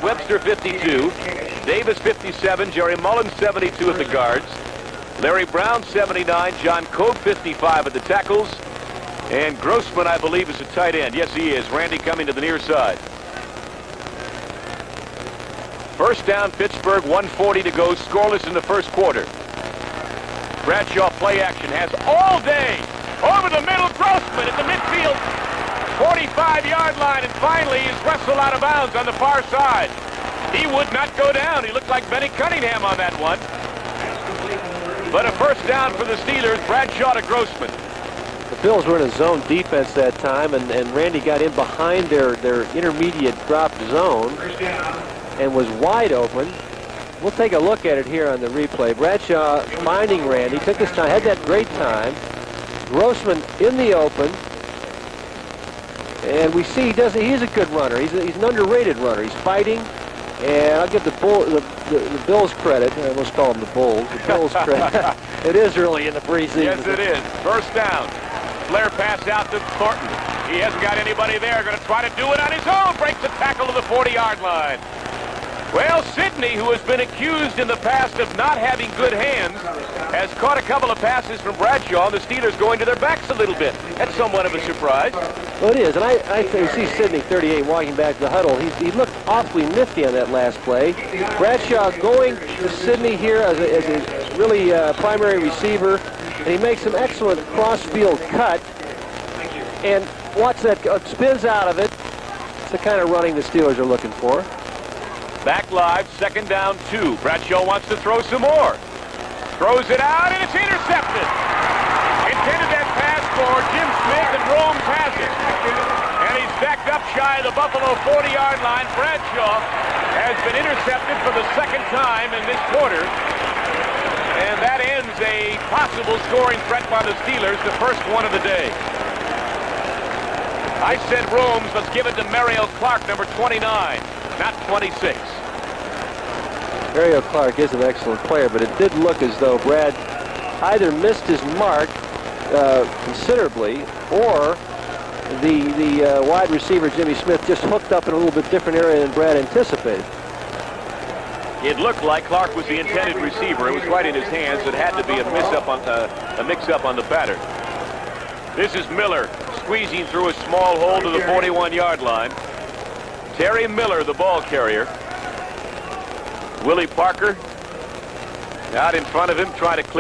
Webster 52, Davis 57, Jerry Mullins 72 at the guards, Larry Brown 79, John Cope 55 at the tackles, and Grossman, I believe, is a tight end. Yes, he is. Randy coming to the near side. First down, Pittsburgh, 1:40 to go, scoreless in the first quarter. Bradshaw play action has all day. Over the middle, Grossman at the midfield, 45-yard line, and finally he's wrestled out of bounds on the far side. He would not go down. He looked like Benny Cunningham on that one. But a first down for the Steelers, Bradshaw to Grossman. The Bills were in a zone defense that time, and Randy got in behind their intermediate drop zone and was wide open. We'll take a look at it here on the replay. Bradshaw finding Randy, took his time, had that great time. Grossman in the open, and we see he's a good runner. He's an underrated runner. He's fighting, and I'll give the Bills credit. I almost call them the Bulls. The Bills credit. It is early in the preseason. Yes, it is. First down. Flair pass out to Thornton. He hasn't got anybody there. Going to try to do it on his own. Breaks the tackle to the 40-yard line. Well, Sidney, who has been accused in the past of not having good hands, has caught a couple of passes from Bradshaw, and the Steelers going to their backs a little bit. That's somewhat of a surprise. Well, it is, and I see Sidney, 38, walking back to the huddle. He looked awfully nifty on that last play. Bradshaw going to Sidney here as a really primary receiver, and he makes an excellent cross-field cut. And watch that, spins out of it. It's the kind of running the Steelers are looking for. Back live, second down, 2. Bradshaw wants to throw some more. Throws it out, and it's intercepted. Intended that pass for Jim Smith, and Rome has it. And he's backed up shy of the Buffalo 40-yard line. Bradshaw has been intercepted for the second time in this quarter. And that ends a possible scoring threat by the Steelers, the first one of the day. I said Rome's. Let's give it to Mario Clark, number 29, not 26. Mario Clark is an excellent player, but it did look as though Brad either missed his mark considerably, or the wide receiver Jimmy Smith just hooked up in a little bit different area than Brad anticipated. It looked like Clark was the intended receiver. It was right in his hands. It had to be a mix-up on the batter. This is Miller squeezing through a small hole to the 41-yard line. Terry Miller, the ball carrier. Willie Parker out in front of him, trying to clear.